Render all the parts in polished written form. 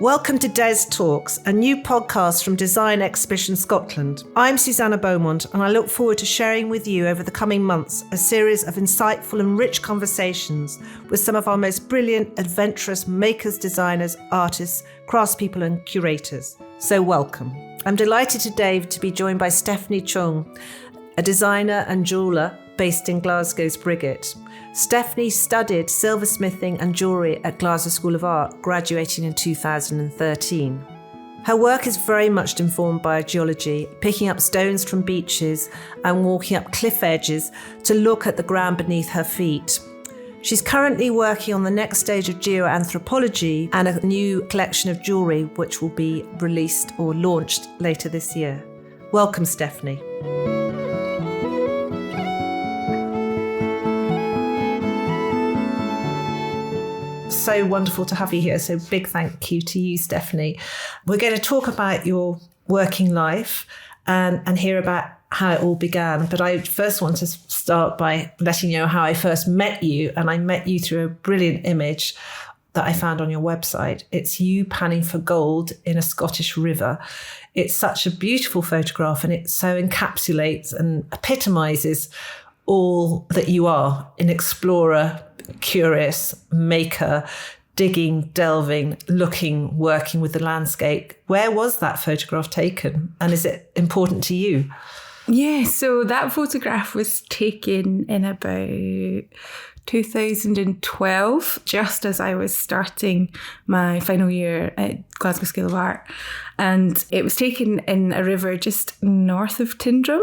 Welcome to Des Talks, a new podcast from Design Exhibition Scotland. I'm Susanna Beaumont, and I look forward to sharing with you over the coming months a series of insightful and rich conversations with some of our most brilliant, adventurous makers, designers, artists, craftspeople and curators. So welcome. I'm delighted today to be joined by Stefanie Cheong, a designer and jeweller based in Glasgow's Briggate. Stefanie studied silversmithing and jewellery at Glasgow School of Art, graduating in 2013. Her work is very much informed by geology, picking up stones from beaches and walking up cliff edges to look at the ground beneath her feet. She's currently working on the next stage of geoanthropology and a new collection of jewellery which will be released or launched later this year. Welcome, Stefanie. So wonderful to have you here. So big thank you to you, Stefanie. We're going to talk about your working life and hear about how it all began. But I first want to start by letting you know how I first met you. And I met you through a brilliant image that I found on your website. It's you panning for gold in a Scottish river. It's such a beautiful photograph, and it so encapsulates and epitomizes all that you are, an explorer, curious, maker, digging, delving, looking, working with the landscape. Where was that photograph taken? And is it important to you? Yeah, so that photograph was taken in about 2012, just as I was starting my final year at Glasgow School of Art. And it was taken in a river just north of Tyndrum,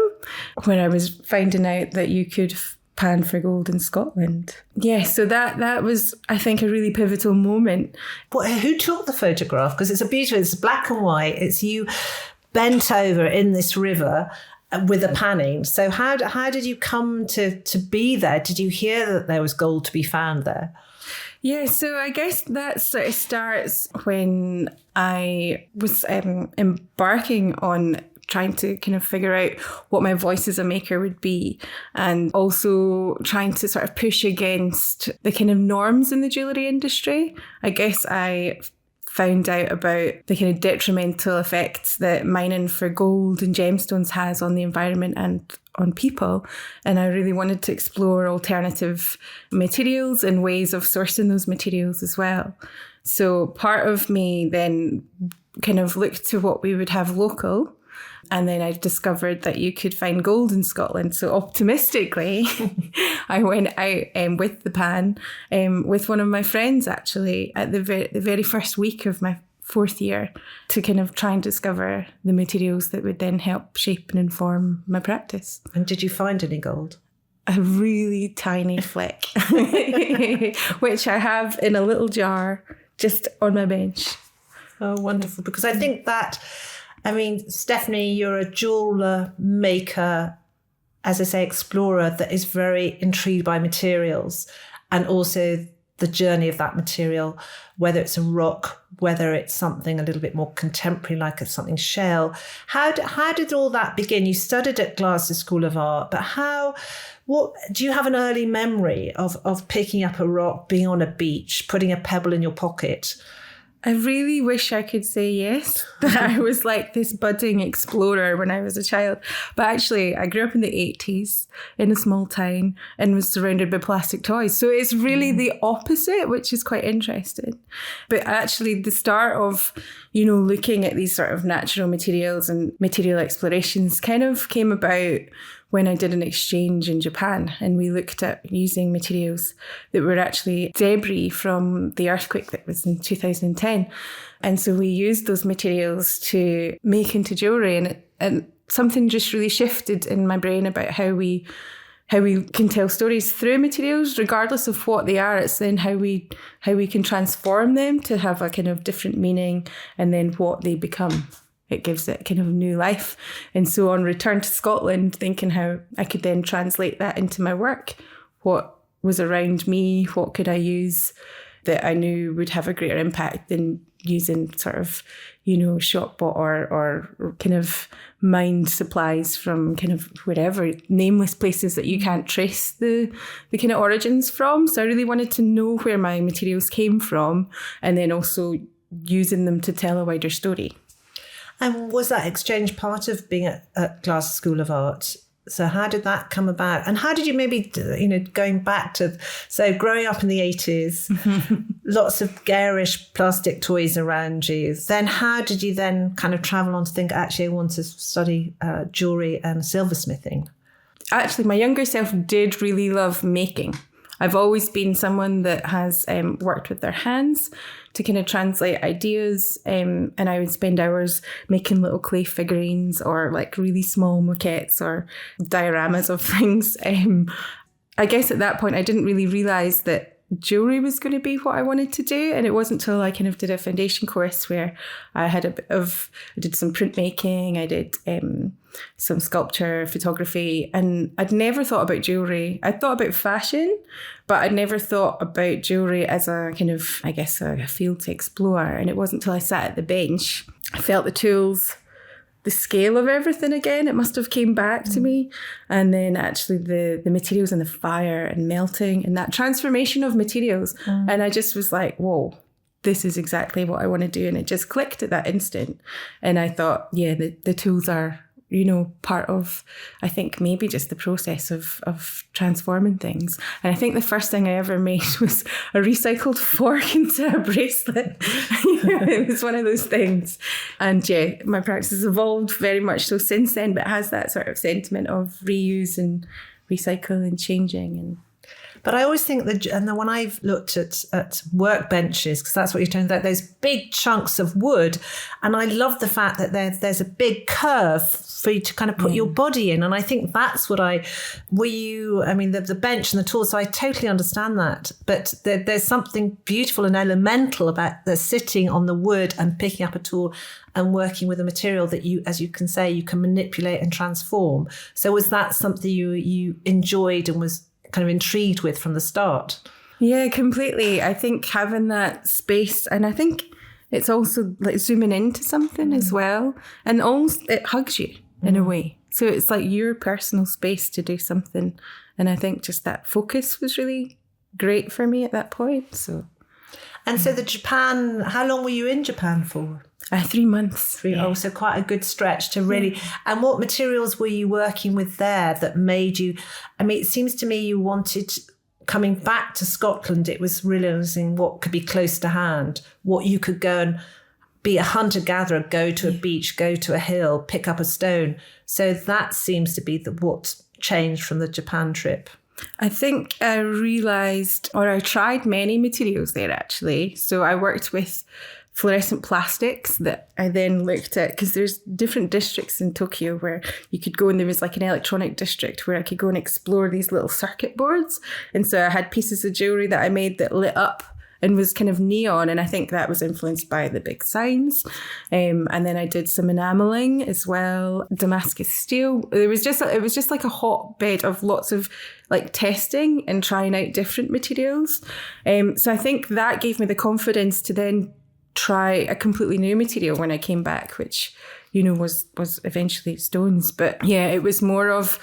where I was finding out that you could pan for gold in Scotland. Yeah, so that was, I think, a really pivotal moment. But who took the photograph? Because it's black and white. It's you bent over in this river with a panning. So how did you come to be there? Did you hear that there was gold to be found there? Yeah, so I guess that sort of starts when I was embarking on trying to kind of figure out what my voice as a maker would be, and also trying to sort of push against the kind of norms in the jewellery industry. I guess I found out about the kind of detrimental effects that mining for gold and gemstones has on the environment and on people. And I really wanted to explore alternative materials and ways of sourcing those materials as well. So part of me then kind of looked to what we would have local. And then I discovered that you could find gold in Scotland. So optimistically, I went out with the pan with one of my friends, actually, at the very first week of my fourth year, to kind of try and discover the materials that would then help shape and inform my practice. And did you find any gold? A really tiny fleck, which I have in a little jar just on my bench. Oh, wonderful. Because I think that... Stefanie, you're a jeweller, maker, as I say, explorer that is very intrigued by materials and also the journey of that material, whether it's a rock, whether it's something a little bit more contemporary, like something shell. How did all that begin? You studied at Glasgow School of Art, but what do you have an early memory of picking up a rock, being on a beach, putting a pebble in your pocket? I really wish I could say yes, that I was like this budding explorer when I was a child. But actually, I grew up in the 80s in a small town and was surrounded by plastic toys. So it's really the opposite, which is quite interesting. But actually, the start of, looking at these sort of natural materials and material explorations kind of came about when I did an exchange in Japan, and we looked at using materials that were actually debris from the earthquake that was in 2010. And so we used those materials to make into jewellery, and something just really shifted in my brain about how we can tell stories through materials, regardless of what they are. It's then how we can transform them to have a kind of different meaning, and then what they become. It gives it kind of new life. And so on return to Scotland, thinking how I could then translate that into my work. What was around me? What could I use that I knew would have a greater impact than using sort of, shop bought or kind of mined supplies from kind of wherever, nameless places that you can't trace the kind of origins from. So I really wanted to know where my materials came from, and then also using them to tell a wider story. And was that exchange part of being at Glasgow School of Art? So how did that come about? And how did you maybe, going back to, so growing up in the 80s, lots of garish plastic toys around you. Then how did you then kind of travel on to think, actually, I want to study jewellery and silversmithing? Actually, my younger self did really love making. I've always been someone that has worked with their hands to kind of translate ideas, and I would spend hours making little clay figurines or like really small maquettes or dioramas of things. I guess at that point I didn't really realise that jewellery was going to be what I wanted to do, and it wasn't until I kind of did a foundation course where I did some printmaking, I did some sculpture, photography, and I'd never thought about jewellery. I'd thought about fashion, but I'd never thought about jewellery as a kind of, I guess, a field to explore. And it wasn't until I sat at the bench, I felt the tools, the scale of everything again. It must have came back to me. And then actually the materials and the fire and melting and that transformation of materials. And I just was like, whoa, this is exactly what I want to do. And it just clicked at that instant. And I thought, yeah, the tools are, part of, I think, maybe just the process of transforming things. And I think the first thing I ever made was a recycled fork into a bracelet. It was one of those things. And yeah, my practice has evolved very much so since then, but it has that sort of sentiment of reuse and recycle and changing. But I always think that, and when I've looked at workbenches, because that's what you're talking about, those big chunks of wood, and I love the fact that there's a big curve for you to kind of put your body in. And I think that's what the bench and the tools, so I totally understand that. But there's something beautiful and elemental about the sitting on the wood and picking up a tool and working with a material that you, as you can say, you can manipulate and transform. So was that something you enjoyed and was kind of intrigued with from the start? Yeah, completely. I think having that space, and I think it's also like zooming into something as well, and almost it hugs you in a way. So it's like your personal space to do something. And I think just that focus was really great for me at that point. So the Japan, how long were you in Japan for? 3 months. Oh, so quite a good stretch to really. And what materials were you working with there that made you? I mean, it seems to me you wanted, coming back to Scotland, it was realising what could be close to hand, what you could go and be a hunter-gatherer, go to a beach, go to a hill, pick up a stone. So that seems to be what changed from the Japan trip. I think I realised, or I tried many materials there actually. So I worked with fluorescent plastics that I then looked at, because there's different districts in Tokyo where you could go, and there was like an electronic district where I could go and explore these little circuit boards. And so I had pieces of jewellery that I made that lit up and was kind of neon, and I think that was influenced by the big signs. And then I did some enameling as well, Damascus steel. It was just like a hotbed of lots of like testing and trying out different materials. So I think that gave me the confidence to then try a completely new material when I came back, which, was eventually stones. But yeah, it was more of,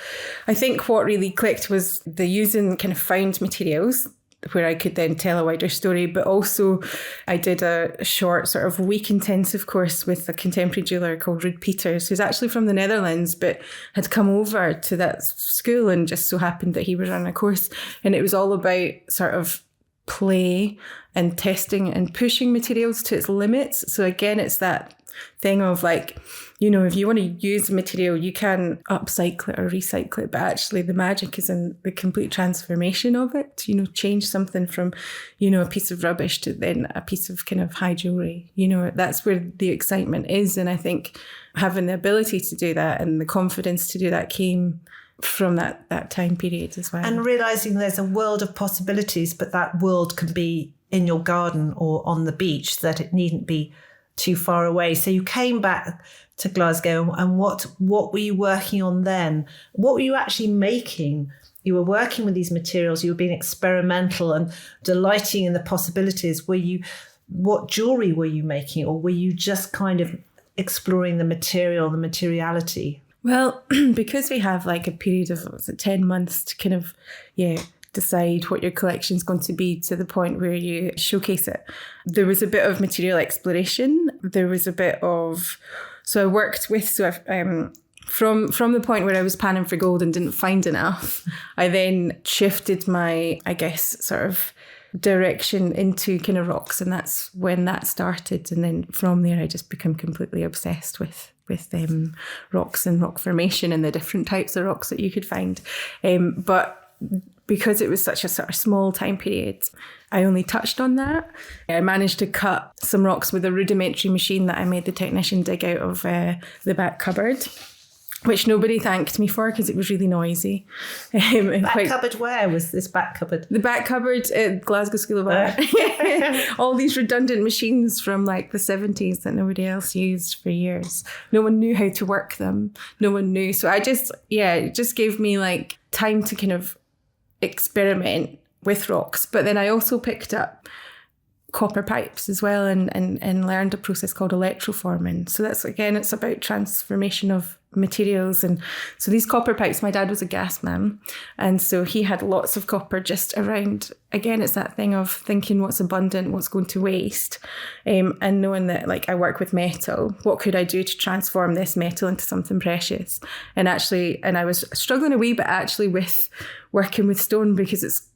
I think what really clicked was the using kind of found materials where I could then tell a wider story. But also I did a short sort of week intensive course with a contemporary jeweller called Ruud Peters, who's actually from the Netherlands, but had come over to that school and just so happened that he was running a course. And it was all about sort of play and testing and pushing materials to its limits. So again, it's that thing of like, if you want to use a material, you can upcycle it or recycle it, but actually the magic is in the complete transformation of it. Change something from, a piece of rubbish to then a piece of kind of high jewellery. That's where the excitement is. And I think having the ability to do that and the confidence to do that came from that time period as well. And realising there's a world of possibilities, but that world can be in your garden or on the beach, that it needn't be too far away. So you came back to Glasgow, and what were you working on then? What were you actually making? You were working with these materials, you were being experimental and delighting in the possibilities. What jewellery were you making, or were you just kind of exploring the material, the materiality? Well, because we have like a period of 10 months to kind of, decide what your collection's going to be to the point where you showcase it. There was a bit of material exploration. There was a bit of, so I worked with, from the point where I was panning for gold and didn't find enough, I then shifted my, I guess, sort of direction into kind of rocks, and that's when that started. And then from there, I just become completely obsessed with rocks and rock formation and the different types of rocks that you could find. But because it was such a sort of small time period, I only touched on that. I managed to cut some rocks with a rudimentary machine that I made the technician dig out of the back cupboard, which nobody thanked me for because it was really noisy. Cupboard, where was this back cupboard? The back cupboard at Glasgow School of Art. All these redundant machines from like the 70s that nobody else used for years. No one knew how to work them. No one knew. So it just gave me like time to kind of experiment with rocks. But then I also picked up copper pipes as well and learned a process called electroforming. So that's, again, it's about transformation of materials. And so these copper pipes, my dad was a gas man, and so he had lots of copper just around. Again, it's that thing of thinking what's abundant, what's going to waste, and knowing that, like, I work with metal, what could I do to transform this metal into something precious? And I was struggling a wee bit actually with working with stone, because it's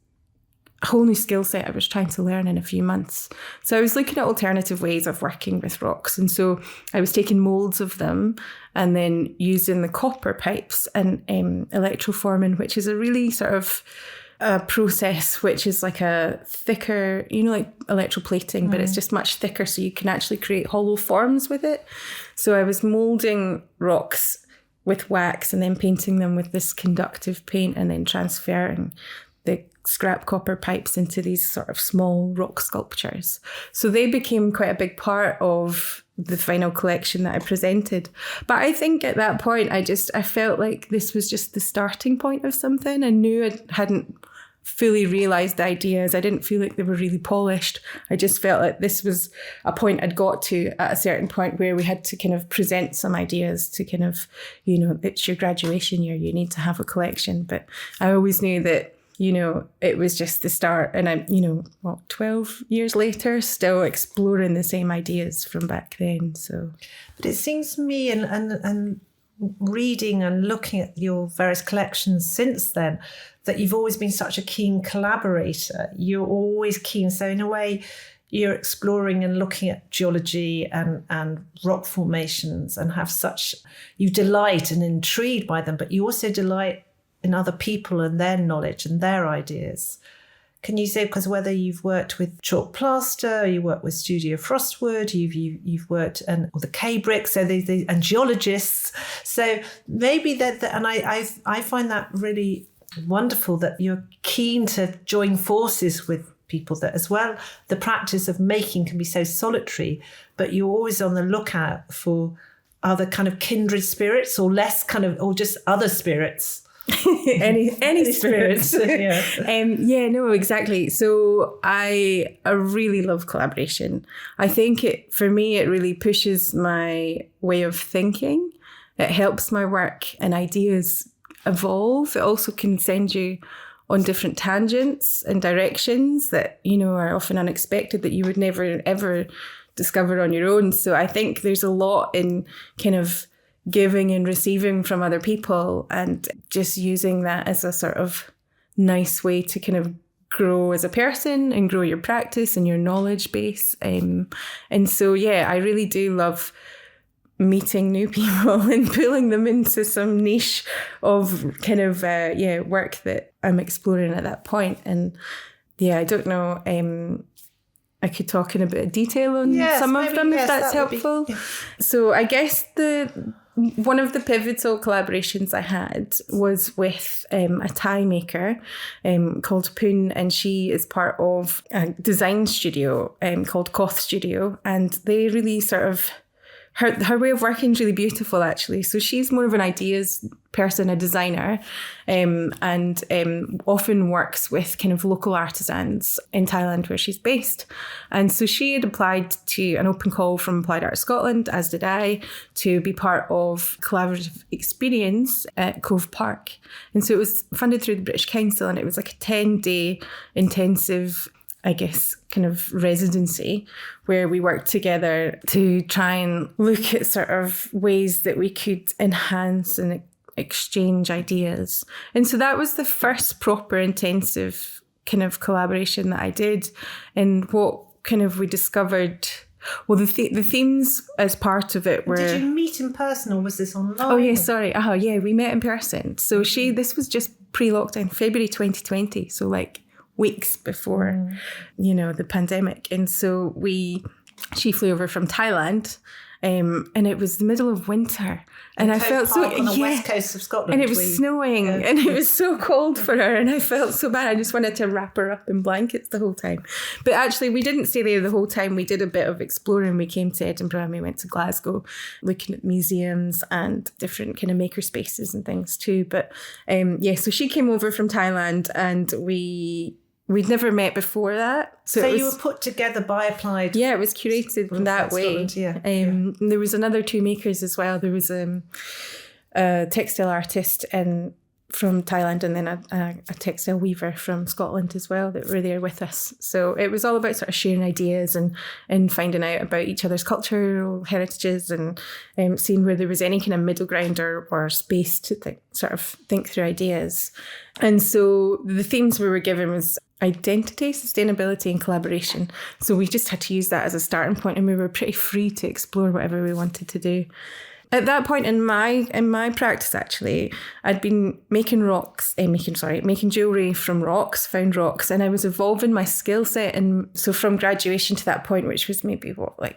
a whole new skill set I was trying to learn in a few months. So I was looking at alternative ways of working with rocks. And so I was taking moulds of them and then using the copper pipes and electroforming, which is a really sort of a process which is like a thicker, like electroplating, but it's just much thicker, so you can actually create hollow forms with it. So I was moulding rocks with wax and then painting them with this conductive paint and then transferring the scrap copper pipes into these sort of small rock sculptures. So they became quite a big part of the final collection that I presented. But I think at that point, I felt like this was just the starting point of something. I knew I hadn't fully realised the ideas. I didn't feel like they were really polished. I just felt like this was a point I'd got to at a certain point where we had to kind of present some ideas to kind of, it's your graduation year, you need to have a collection. But I always knew that it was just the start. And I'm, 12 years later, still exploring the same ideas from back then. So, but it seems to me, and reading and looking at your various collections since then, that you've always been such a keen collaborator. You're always keen. So in a way, you're exploring and looking at geology and rock formations and you delight and intrigued by them, but you also delight in other people and their knowledge and their ideas. Can you say, because whether you've worked with chalk plaster, you work with studio frostwood, you've worked or the K bricks, so and geologists. So maybe that, and I find that really wonderful that you're keen to join forces with people that, as well, the practice of making can be so solitary, but you're always on the lookout for other kind of kindred spirits or just other spirits. any spirits. Yeah. Exactly. So I really love collaboration. I think for me it really pushes my way of thinking. It helps my work and ideas evolve. It also can send you on different tangents and directions that are often unexpected, that you would never ever discover on your own. So I think there's a lot in kind of giving and receiving from other people, and just using that as a sort of nice way to kind of grow as a person and grow your practice and your knowledge base. And so, I really do love meeting new people and pulling them into some niche of kind of, work that I'm exploring at that point. And I don't know, I could talk in a bit of detail on some of them, if that's helpful. So I guess one of the pivotal collaborations I had was with a tie maker called Poon, and she is part of a design studio called Koth Studio, and they really sort of, her way of working is really beautiful, actually. So she's more of an ideas person, a designer, and often works with kind of local artisans in Thailand where she's based. And so she had applied to an open call from Applied Art Scotland, as did I, to be part of collaborative experience at Cove Park. And so it was funded through the British Council, and it was like a 10-day intensive, I guess, kind of residency where we worked together to try and look at sort of ways that we could enhance and exchange ideas. And so that was the first proper intensive kind of collaboration that I did. And what kind of we discovered, well, the themes as part of it were... Did you meet in person or was this online? Oh, yeah, sorry. Yeah, we met in person. So this was just pre-lockdown, February 2020. So like weeks before, the pandemic. And so she flew over from Thailand, and it was the middle of winter. And I felt so... on the west coast of Scotland. And it was snowing, and it was so cold for her, and I felt so bad. I just wanted to wrap her up in blankets the whole time. But actually, we didn't stay there the whole time. We did a bit of exploring. We came to Edinburgh and we went to Glasgow, looking at museums and different kind of maker spaces and things too. But so she came over from Thailand, and we'd never met before that. So you were put together by Applied? Yeah, it was curated in that way. There was another 2 makers as well. There was a textile artist from Thailand, and then a textile weaver from Scotland as well that were there with us. So it was all about sort of sharing ideas and finding out about each other's cultural heritages and seeing where there was any kind of middle ground or space to think through ideas. And so the themes we were given was identity, sustainability and collaboration. So we just had to use that as a starting point, and we were pretty free to explore whatever we wanted to do. At that point in my practice, actually, I'd been making jewellery from rocks, found rocks, and I was evolving my skill set. And so from graduation to that point, which was maybe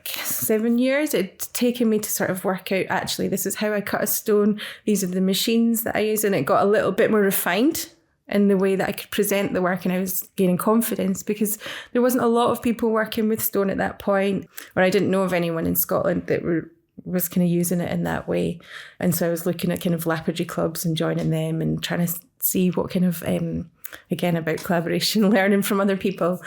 7 years, it'd taken me to sort of work out, actually, this is how I cut a stone. These are the machines that I use. And it got a little bit more refined in the way that I could present the work, and I was gaining confidence because there wasn't a lot of people working with stone at that point, or I didn't know of anyone in Scotland that was kind of using it in that way. And so I was looking at kind of lapidary clubs and joining them and trying to see what kind of, again, about collaboration, learning from other people.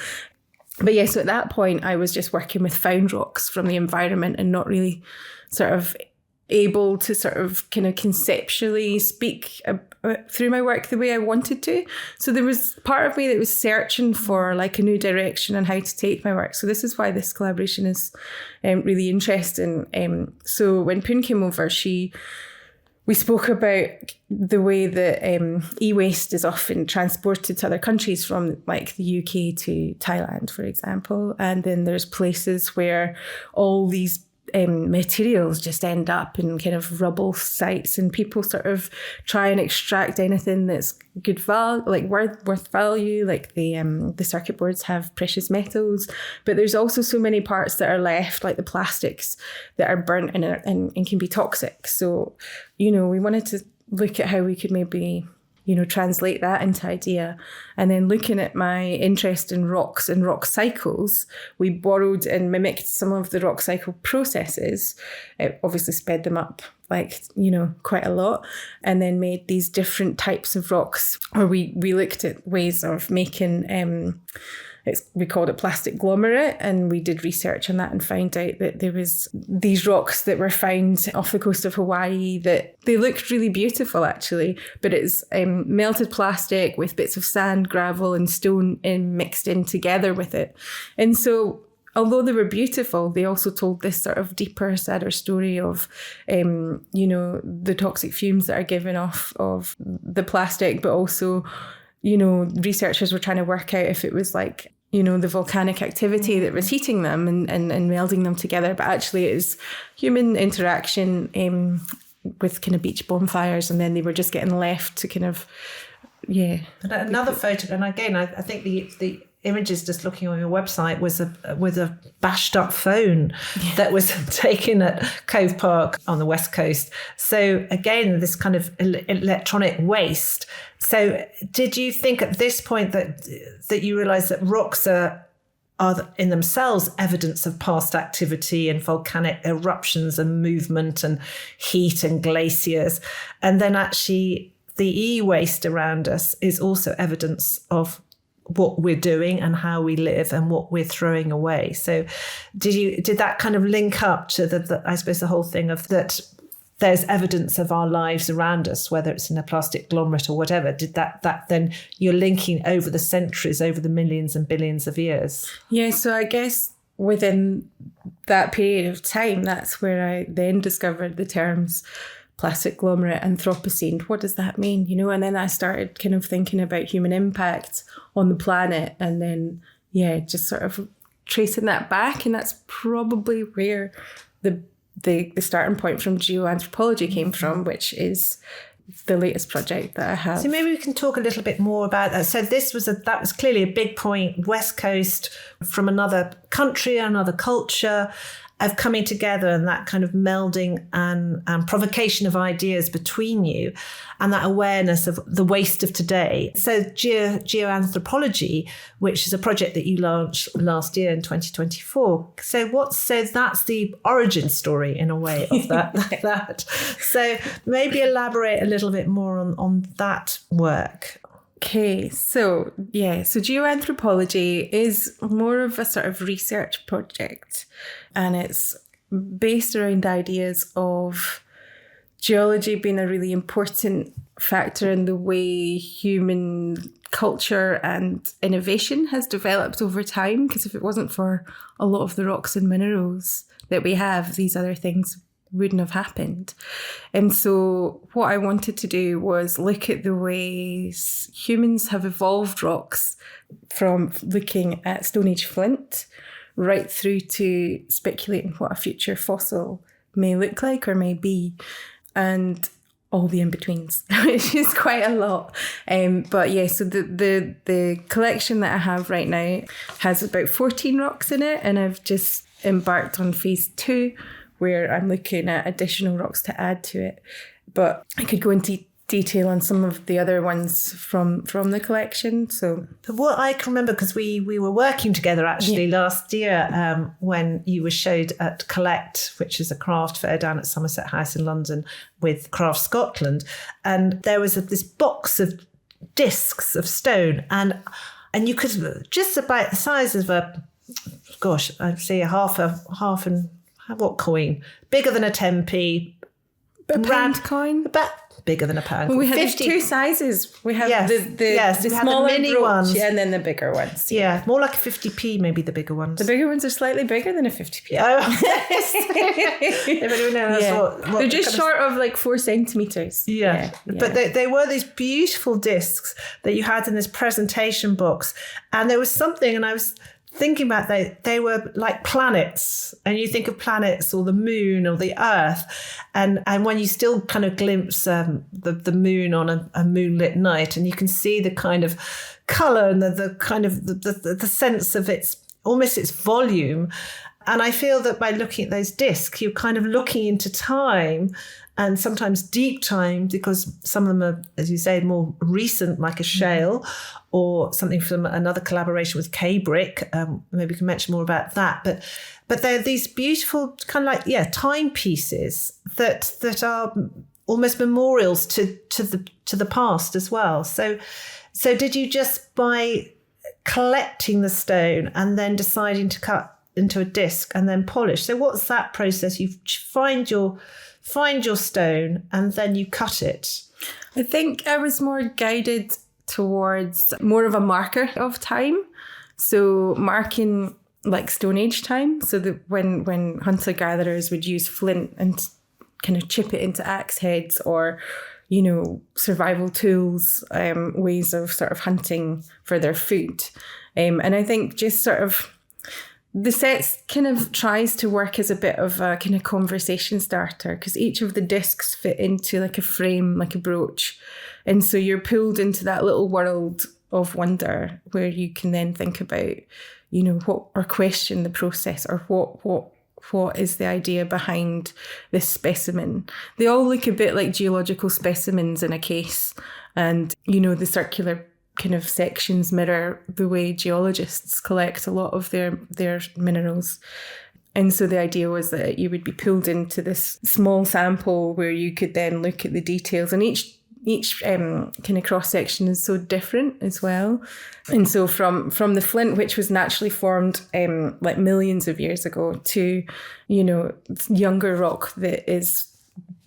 But yeah, so at that point I was just working with found rocks from the environment and not really sort of able to sort of kind of conceptually speak through my work the way I wanted to. So there was part of me that was searching for like a new direction on how to take my work. So this is why this collaboration is really interesting. So when Poon came over, we spoke about the way that e-waste is often transported to other countries from like the UK to Thailand, for example. And then there's places where all these materials just end up in kind of rubble sites, and people sort of try and extract anything that's good value, like worth value, like the circuit boards have precious metals, but there's also so many parts that are left, like the plastics that are burnt and can be toxic. So, we wanted to look at how we could maybe translate that into idea. And then looking at my interest in rocks and rock cycles, we borrowed and mimicked some of the rock cycle processes. It obviously sped them up quite a lot, and then made these different types of rocks, or we looked at ways of making we called it plastic glomerate, and we did research on that and found out that there was these rocks that were found off the coast of Hawaii that they looked really beautiful actually, but it's melted plastic with bits of sand, gravel and stone mixed in together with it. And so although they were beautiful, they also told this sort of deeper, sadder story of, the toxic fumes that are given off of the plastic, but also, researchers were trying to work out if it was like, the volcanic activity that was heating them and melding them together. But actually it is human interaction with kind of beach bonfires, and then they were just getting left to kind of, yeah. And another photo, and again, I think the images just looking on your website was with a bashed up phone that was taken at Cove Park on the West Coast. So again, this kind of electronic waste. So did you think at this point that you realised that rocks are are in themselves evidence of past activity and volcanic eruptions and movement and heat and glaciers. And then actually the e-waste around us is also evidence of what we're doing and how we live and what we're throwing away. So did that kind of link up to the I suppose the whole thing of that there's evidence of our lives around us, whether it's in a plastic agglomerate or whatever? Did that then you're linking over the centuries, over the millions and billions of years? Yeah, so I guess within that period of time, that's where I then discovered the terms plastic agglomerate, Anthropocene. What does that mean? You know, and then I started kind of thinking about human impact on the planet, and then, yeah, just sort of tracing that back. And that's probably where the starting point from geoanthropology came from, which is the latest project that I have. So maybe we can talk a little bit more about that. So that was clearly a big point, West Coast, from another country, another culture, of coming together and that kind of melding and provocation of ideas between you, and that awareness of the waste of today. So geoanthropology, which is a project that you launched last year in 2024. So that's the origin story in a way of that. So maybe elaborate a little bit more on that work. Okay, so geoanthropology is more of a sort of research project, and it's based around ideas of geology being a really important factor in the way human culture and innovation has developed over time, because if it wasn't for a lot of the rocks and minerals that we have, these other things wouldn't have happened. And so what I wanted to do was look at the ways humans have evolved rocks, from looking at Stone Age flint right through to speculating what a future fossil may look like or may be, and all the in-betweens, which is quite a lot. But yeah, so the collection that I have right now has about 14 rocks in it, and I've just embarked on phase 2, where I'm looking at additional rocks to add to it. But I could go into detail on some of the other ones from the collection. So what I can remember, because we were working together actually last year when you were showed at Collect, which is a craft fair down at Somerset House in London with Craft Scotland. And there was this box of discs of stone, and you could, just about the size of I'd say what coin? Bigger than a 10p. a pound coin? About bigger than a pound. Well, we have 2 sizes. We have the smaller mini brooch, ones, and then the bigger ones. Yeah, more like a 50p, maybe the bigger ones. The bigger ones are slightly bigger than a 50p. They're just short of like 4 centimetres. Yeah. But they were these beautiful discs that you had in this presentation box. And there was something, and I was thinking about they were like planets, and you think of planets or the moon or the earth, and when you still kind of glimpse the moon on a moonlit night, and you can see the kind of colour and the kind of the sense of its volume. And I feel that by looking at those discs, you're kind of looking into time, and sometimes deep time, because some of them are, as you say, more recent, like a shale, or something from another collaboration with K-Brick. Maybe we can mention more about that. But they're these beautiful kind of like, timepieces that are almost memorials to the past as well. So did you just, by collecting the stone and then deciding to cut into a disc and then polish? So what's that process? You find your stone and then you cut it. I think I was more guided towards more of a marker of time. So marking like Stone Age time. So that when hunter-gatherers would use flint and kind of chip it into axe heads, or, you know, survival tools, ways of sort of hunting for their food. And I think just sort of the set kind of tries to work as a bit of a kind of conversation starter, because each of the discs fit into like a frame, like a brooch. And so you're pulled into that little world of wonder where you can then think about, you know, or question the process, or what is the idea behind this specimen. They all look a bit like geological specimens in a case. And, you know, the circular kind of sections mirror the way geologists collect a lot of their minerals. And so the idea was that you would be pulled into this small sample where you could then look at the details, and each kind of cross section is so different as well. And so from the flint, which was naturally formed like millions of years ago, to younger rock that is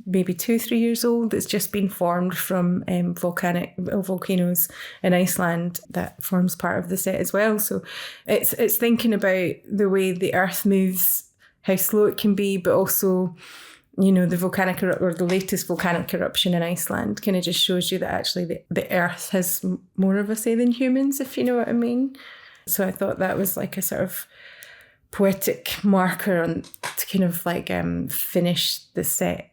maybe 2-3 years old, that's just been formed from volcanoes in Iceland, that forms part of the set as well. So it's thinking about the way the earth moves, how slow it can be, but also, the volcanic or the latest volcanic eruption in Iceland kind of just shows you that actually the earth has more of a say than humans, if you know what I mean. So I thought that was like a sort of poetic marker to kind of like finish the set.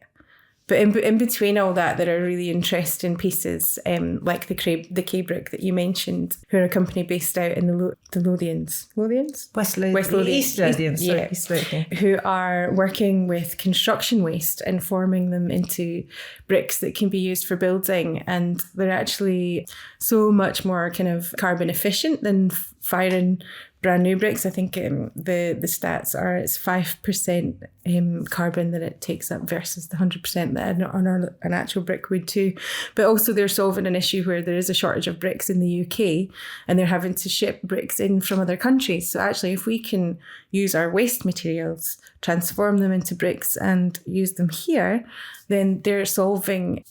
But in between all that, there are really interesting pieces, like the Cabrick that you mentioned, who are a company based out in the Lothians. Lothians? West Lothians. East Lothians, sorry. Yeah. East Lothians. Who are working with construction waste and forming them into bricks that can be used for building. And they're actually so much more kind of carbon efficient than firing brand new bricks. I think the stats are it's 5% carbon that it takes up versus the 100% that an actual brick would too. But also they're solving an issue where there is a shortage of bricks in the UK, and they're having to ship bricks in from other countries. So actually, if we can use our waste materials, transform them into bricks and use them here, then they're solving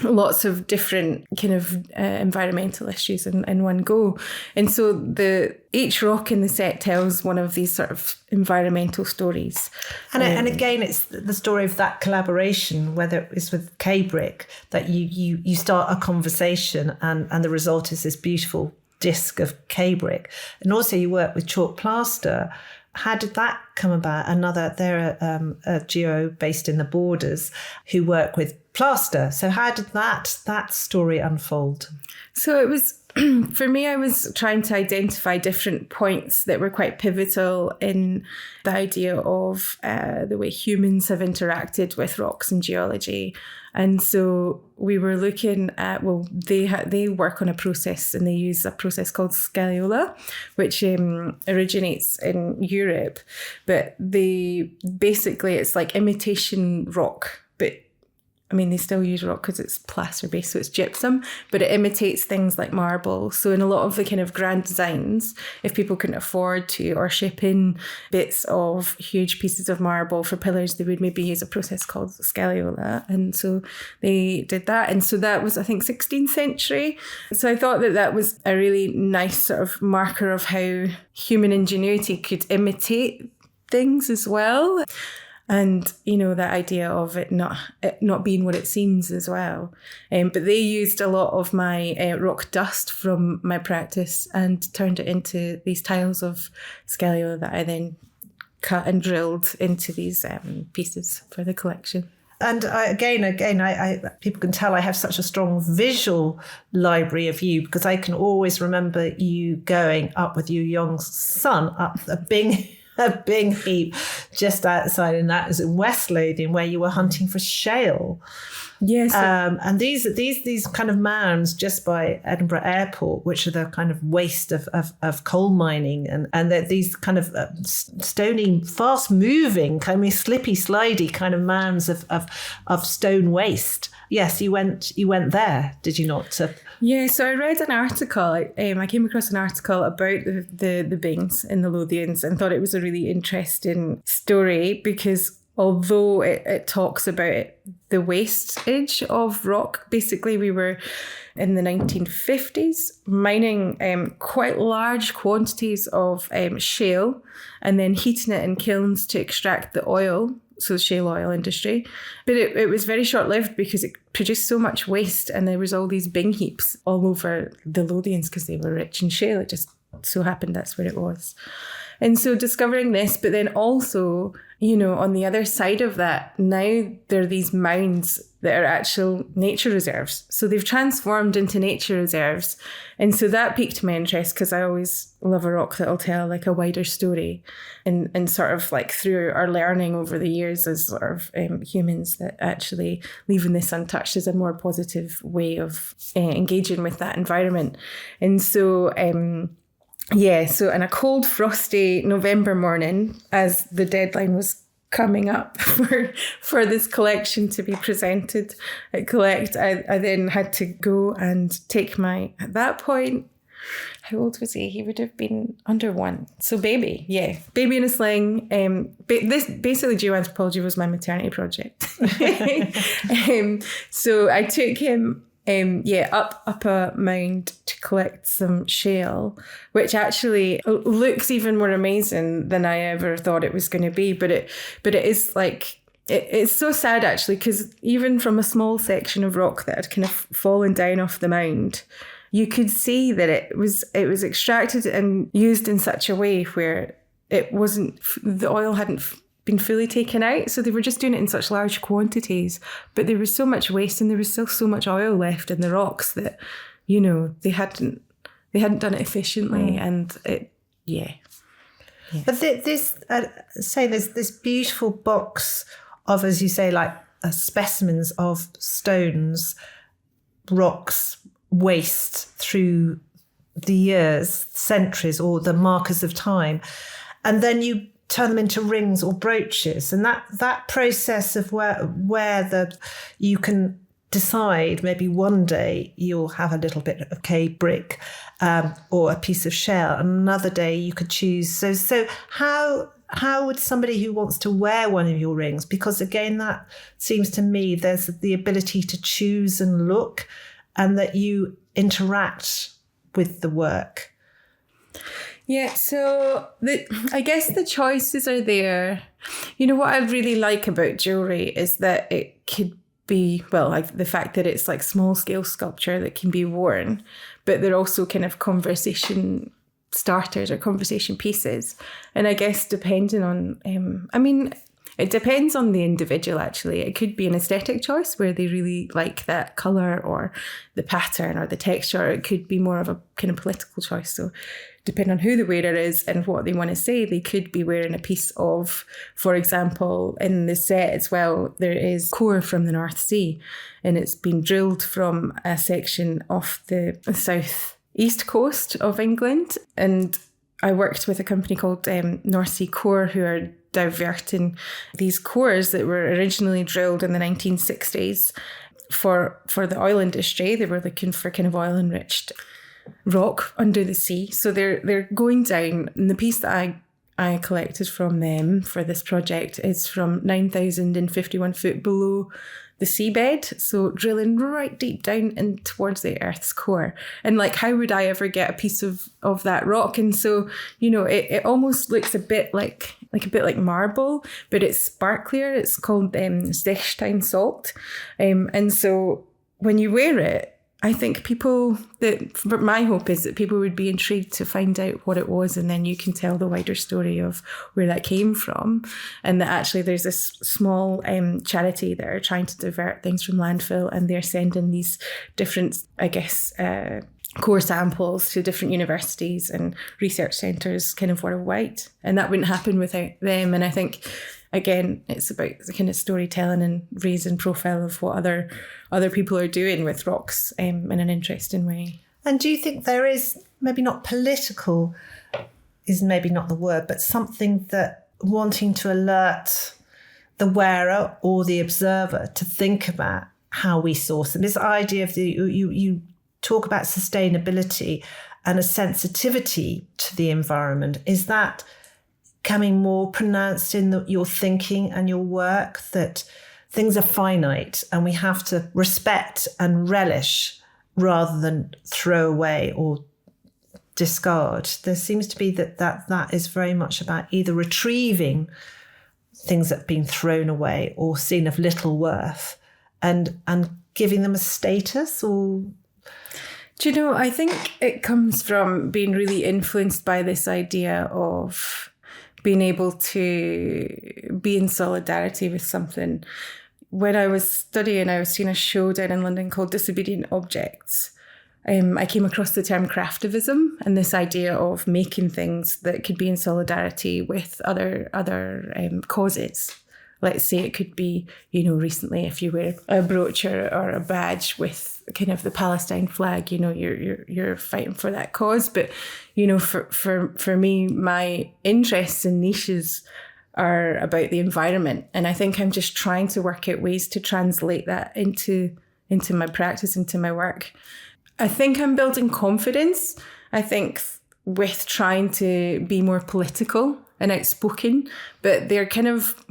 lots of different kind of environmental issues in one go. And so each rock in the set tells one of these sort of environmental stories. And again, it's the story of that collaboration, whether it's with Cabrick, that you start a conversation and the result is this beautiful disc of Cabrick. And also you work with chalk plaster. How did that come about? They're a duo based in the Borders who work with plaster. So how did that story unfold? So it was, for me, I was trying to identify different points that were quite pivotal in the idea of the way humans have interacted with rocks and geology. And so we were looking at, they work on a process, and they use a process called scagliola, which originates in Europe. But it's like imitation rock. But I mean, they still use rock because it's plaster-based, so it's gypsum, but it imitates things like marble. So in a lot of the kind of grand designs, if people couldn't afford to or ship in bits of huge pieces of marble for pillars, they would maybe use a process called scagliola. And so they did that. And so that was, I think, 16th century. So I thought that was a really nice sort of marker of how human ingenuity could imitate things as well. And, that idea of it not being what it seems as well. But they used a lot of my rock dust from my practice and turned it into these tiles of scagliola that I then cut and drilled into these pieces for the collection. And I people can tell I have such a strong visual library of you, because I can always remember you going up with your young son up a Bing heap just outside, and that is in West Lothian, where you were hunting for shale. Yes. And these kind of mounds just by Edinburgh Airport, which are the kind of waste of coal mining, and they're these kind of stony, fast moving, kind of slippy, slidey kind of mounds of stone waste. Yes, you went there, did you not? Yeah, so I read an article. I came across an article about the Bings in the Lothians and thought it was a really interesting story, because although it talks about the wastage of rock, basically we were in the 1950s mining quite large quantities of shale and then heating it in kilns to extract the oil. So the shale oil industry. But it was very short-lived because it produced so much waste, and there was all these Bing heaps all over the Lothians because they were rich in shale. It just so happened that's where it was. And so discovering this, but then also, on the other side of that, now there are these mounds that are actual nature reserves. So they've transformed into nature reserves. And so that piqued my interest because I always love a rock that'll tell like a wider story, and sort of like through our learning over the years as sort of humans, that actually leaving this untouched is a more positive way of engaging with that environment. And so, so on a cold, frosty November morning, as the deadline was coming up for this collection to be presented at Collect, I then had to go and take at that point, how old was he? He would have been under 1. So baby in a sling. This basically geoanthropology was my maternity project. So I took him up a mound to collect some shale, which actually looks even more amazing than I ever thought it was going to be. But it is like, it's so sad actually, because even from a small section of rock that had kind of fallen down off the mound, you could see that it was extracted and used in such a way where the oil hadn't been fully taken out. So they were just doing it in such large quantities, but there was so much waste and there was still so much oil left in the rocks that, they hadn't done it efficiently. And But there's this beautiful box of, as you say, like specimens of stones, rocks, waste through the years, centuries, or the markers of time. And then you turn them into rings or brooches, and that process of where you can decide maybe one day you'll have a little bit of cave brick or a piece of shell, and another day you could choose. So how would somebody who wants to wear one of your rings, because again that seems to me there's the ability to choose and look, and that you interact with the work. Yeah, so I guess the choices are there. What I really like about jewellery is that it could be, like the fact that it's like small scale sculpture that can be worn, but they're also kind of conversation starters or conversation pieces. And I guess depending on, it depends on the individual, actually. It could be an aesthetic choice where they really like that colour or the pattern or the texture. It could be more of a kind of political choice. So depending on who the wearer is and what they want to say, they could be wearing a piece of, for example, in the set as well, there is core from the North Sea, and it's been drilled from a section off the south east coast of England. And I worked with a company called North Sea Core, who are diverting these cores that were originally drilled in the 1960s for the oil industry. They were looking for kind of oil enriched rock under the sea. So they're going down, and the piece that I collected from them for this project is from 9,051 foot below the seabed, so drilling right deep down in towards the Earth's core. And like, how would I ever get a piece of that rock? And so, it almost looks a bit like marble, but it's sparklier. It's called Stechstein salt. And so when you wear it, I think my hope is that people would be intrigued to find out what it was, and then you can tell the wider story of where that came from. And that actually there's this small charity that are trying to divert things from landfill, and they're sending these different, core samples to different universities and research centres kind of worldwide. And that wouldn't happen without them. And I think, again, it's about the kind of storytelling and raising profile of what other people are doing with rocks in an interesting way. And do you think there is, maybe not political is maybe not the word, but something that wanting to alert the wearer or the observer to think about how we source them? This idea of you talk about sustainability and a sensitivity to the environment. Is that coming more pronounced in your thinking and your work, that things are finite and we have to respect and relish rather than throw away or discard? There seems to be that is very much about either retrieving things that have been thrown away or seen of little worth and giving them a status. Or do you know, I think it comes from being really influenced by this idea of being able to be in solidarity with something when I was studying, I was seeing a show down in London called Disobedient Objects. I came across the term craftivism and this idea of making things that could be in solidarity with other causes. Let's say it could be, recently if you wear a brooch or a badge with kind of the Palestine flag, you're fighting for that cause. But, for me, my interests and niches are about the environment. And I think I'm just trying to work out ways to translate that into my practice, into my work. I think I'm building confidence. I think with trying to be more political and outspoken, but they're kind of,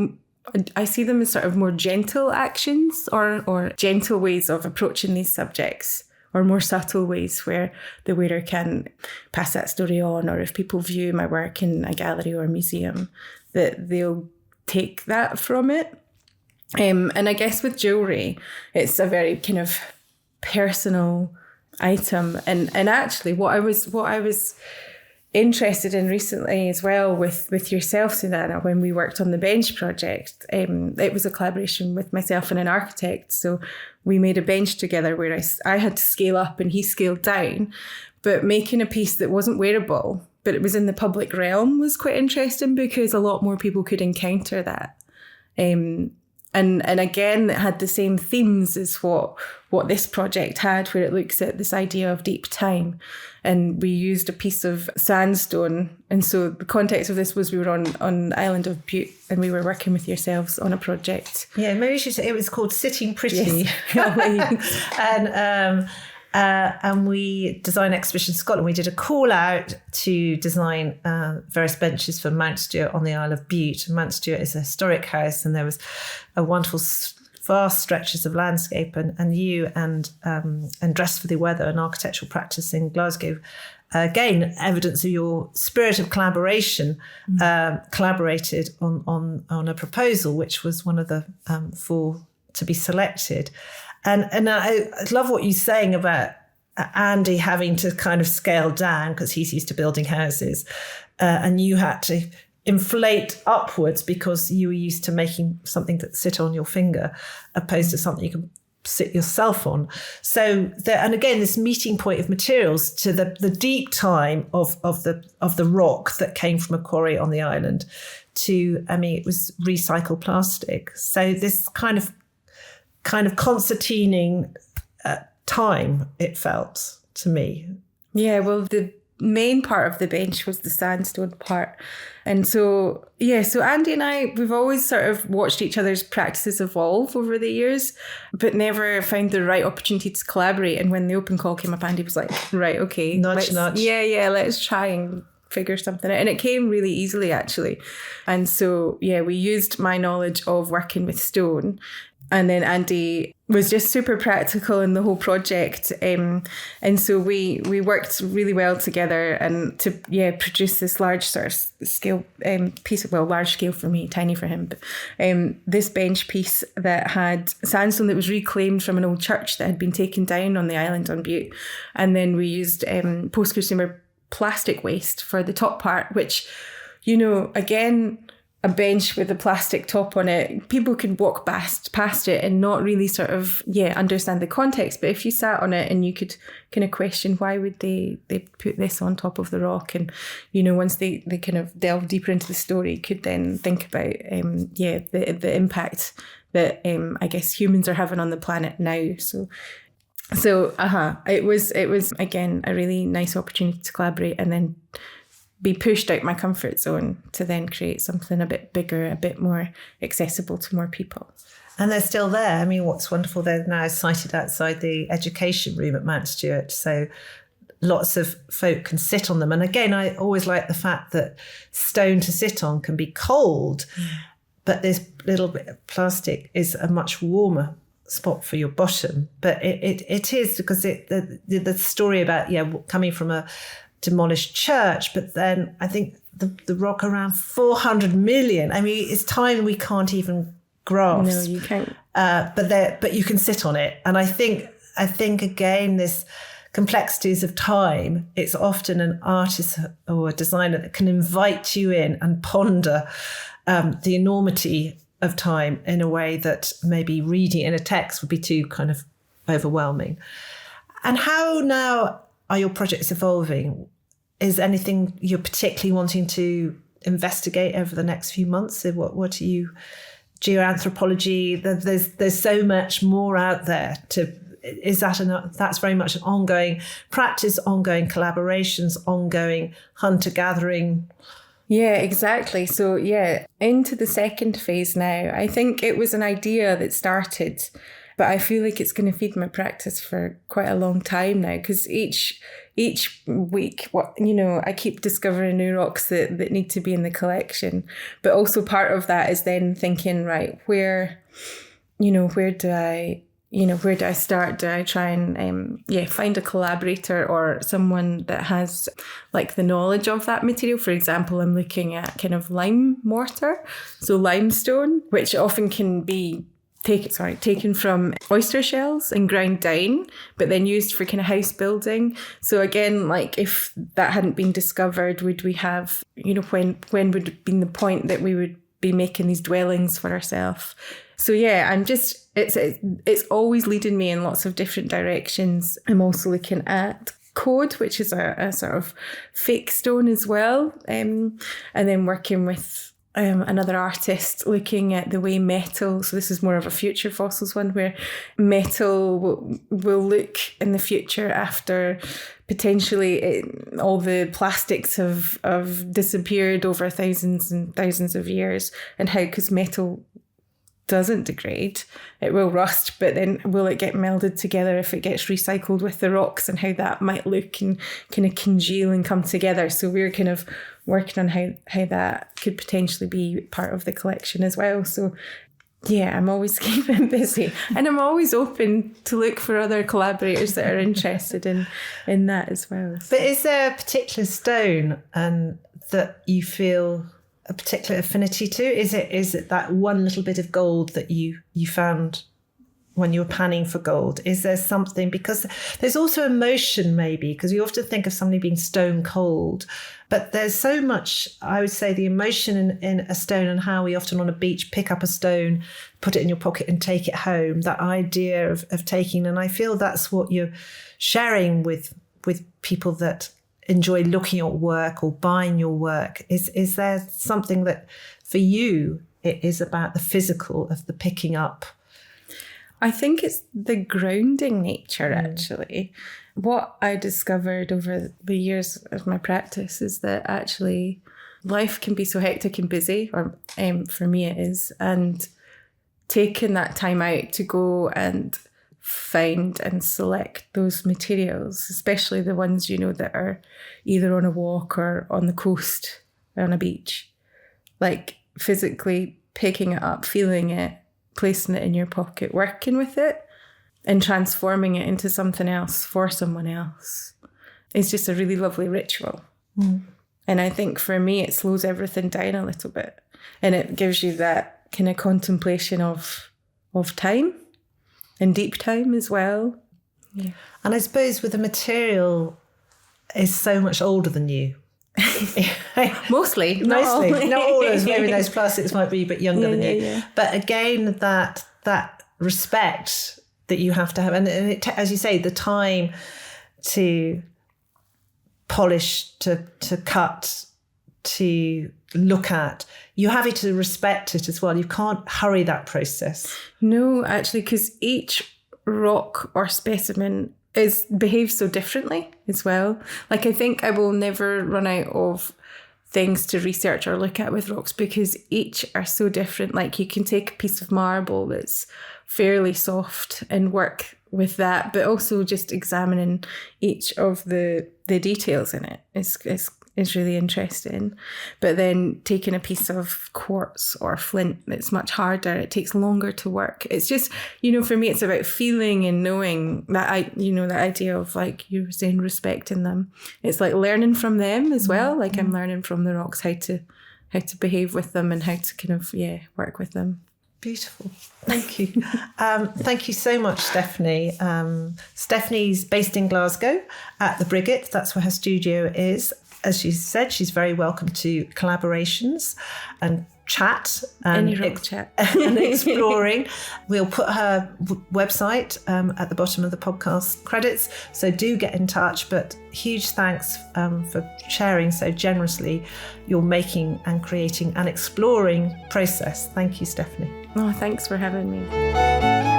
I see them as sort of more gentle actions or gentle ways of approaching these subjects, or more subtle ways where the wearer can pass that story on, or if people view my work in a gallery or a museum, that they'll take that from it. And I guess with jewellery, it's a very kind of personal item. And actually what I was interested in recently as well with yourself, Susanna, when we worked on the bench project, it was a collaboration with myself and an architect. So we made a bench together where I had to scale up and he scaled down, but making a piece that wasn't wearable, but it was in the public realm was quite interesting because a lot more people could encounter that. And again, it had the same themes as what this project had, where it looks at this idea of deep time. And we used a piece of sandstone. And so the context of this was we were on the island of Bute and we were working with yourselves on a project. Yeah, maybe you should say it was called Sitting Pretty. Yes. And we designed Exhibition Scotland. We did a call out to design various benches for Mount Stuart on the Isle of Bute. Mount Stuart is a historic house, and there was a wonderful vast stretches of landscape. And you and Dress for the Weather, an architectural practice in Glasgow, again, evidence of your spirit of collaboration, collaborated on a proposal, which was one of the 4 to be selected. And I love what you're saying about Andy having to kind of scale down because he's used to building houses, and you had to inflate upwards because you were used to making something that sit on your finger opposed to something you can sit yourself on. So and again, this meeting point of materials to the deep time of the rock that came from a quarry on the island to, it was recycled plastic. So this kind of concertining time, it felt to me. Yeah, well, the main part of the bench was the sandstone part. And so Andy and I, we've always sort of watched each other's practices evolve over the years, but never found the right opportunity to collaborate. And when the open call came up, Andy was like, right, okay. Nudge. Yeah, let's try and figure something out. And it came really easily, actually. And so, we used my knowledge of working with stone. And then Andy was just super practical in the whole project. And so we worked really well together and to produce this large sort of scale piece, large scale for me, tiny for him. But this bench piece that had sandstone that was reclaimed from an old church that had been taken down on the island on Bute. And then we used post-consumer plastic waste for the top part, which, again, a bench with a plastic top on it, people could walk past it and not really sort of, understand the context. But if you sat on it and you could kind of question why would they put this on top of the rock? And, once they kind of delve deeper into the story, could then think about, the impact that I guess humans are having on the planet now. So it was again, a really nice opportunity to collaborate and then be pushed out my comfort zone to then create something a bit bigger, a bit more accessible to more people. And they're still there. What's wonderful, they're now sited outside the education room at Mount Stuart. So lots of folk can sit on them. And again, I always like the fact that stone to sit on can be cold, but this little bit of plastic is a much warmer spot for your bottom. But it is because the story about, coming from a demolished church, but then I think the rock around 400 million. It's time we can't even grasp. No, you can't. But you can sit on it, and I think again this complexities of time. It's often an artist or a designer that can invite you in and ponder the enormity of time in a way that maybe reading in a text would be too kind of overwhelming. And how now are your projects evolving? Is anything you're particularly wanting to investigate over the next few months? What are you, geoanthropology, there's so much more out there that's very much an ongoing practice, ongoing collaborations, ongoing hunter-gathering. Yeah, exactly. So into the second phase now. I think it was an idea that started, but I feel like it's going to feed my practice for quite a long time now, because each week, I keep discovering new rocks that need to be in the collection. But also part of that is then thinking, right, where do I start? Do I try and find a collaborator or someone that has like the knowledge of that material? For example, I'm looking at kind of lime mortar, so limestone, which often can be taken from oyster shells and ground down, but then used for kind of house building. So again, like if that hadn't been discovered, would we have, when would have been the point that we would be making these dwellings for ourselves? So it's always leading me in lots of different directions. I'm also looking at code, which is a sort of fake stone as well. And then working with another artist looking at the way metal, so this is more of a future fossils one, where metal will look in the future after potentially all the plastics have disappeared over thousands and thousands of years, and how, because metal doesn't degrade, it will rust, but then will it get melded together if it gets recycled with the rocks, and how that might look and kind of congeal and come together. So we're kind of working on how that could potentially be part of the collection as well. So yeah, I'm always keeping busy, and I'm always open to look for other collaborators that are interested in that as well. But is there a particular stone that you feel a particular affinity to? Is it that one little bit of gold that you found when you were panning for gold? Is there something, because there's also emotion maybe, because you often think of somebody being stone cold, but there's so much, I would say, the emotion in a stone, and how we often on a beach pick up a stone, put it in your pocket and take it home, that idea of taking. And I feel that's what you're sharing with people that enjoy looking at work or buying your work. Is there something that for you it is about the physical of the picking up? I think it's the grounding nature, actually. What I discovered over the years of my practice is that actually life can be so hectic and busy, or for me it is, and taking that time out to go and find and select those materials, especially the ones, that are either on a walk or on the coast or on a beach, like physically picking it up, feeling it, placing it in your pocket, working with it and transforming it into something else for someone else. It's just a really lovely ritual. And I think for me, it slows everything down a little bit, and it gives you that kind of contemplation of time and deep time as well. Yeah. And I suppose with the material is so much older than you. Mostly. Not all, maybe those plastics might be a bit younger than you. Yeah. But again, that respect that you have to have, and it, as you say, the time to polish, to cut, to look at, you have to respect it as well. You can't hurry that process. No, actually, because each rock or specimen behaves so differently as well. Like, I think I will never run out of things to research or look at with rocks, because each are so different. Like, you can take a piece of marble that's fairly soft and work with that, but also just examining each of the details in it is really interesting. But then taking a piece of quartz or flint that's much harder, it takes longer to work. It's just, for me, it's about feeling and knowing that that idea of, like you were saying, respecting them. It's like learning from them as well. Like, I'm learning from the rocks how to behave with them and how to kind of work with them. Beautiful. Thank you. Thank you so much, Stefanie. Stefanie's based in Glasgow at the Brigate. That's where her studio is. As she said, she's very welcome to collaborations and chat and exploring. We'll put her website at the bottom of the podcast credits, so do get in touch. But huge thanks for sharing so generously your making and creating and exploring process. Thank you, Stefanie. Oh, thanks for having me.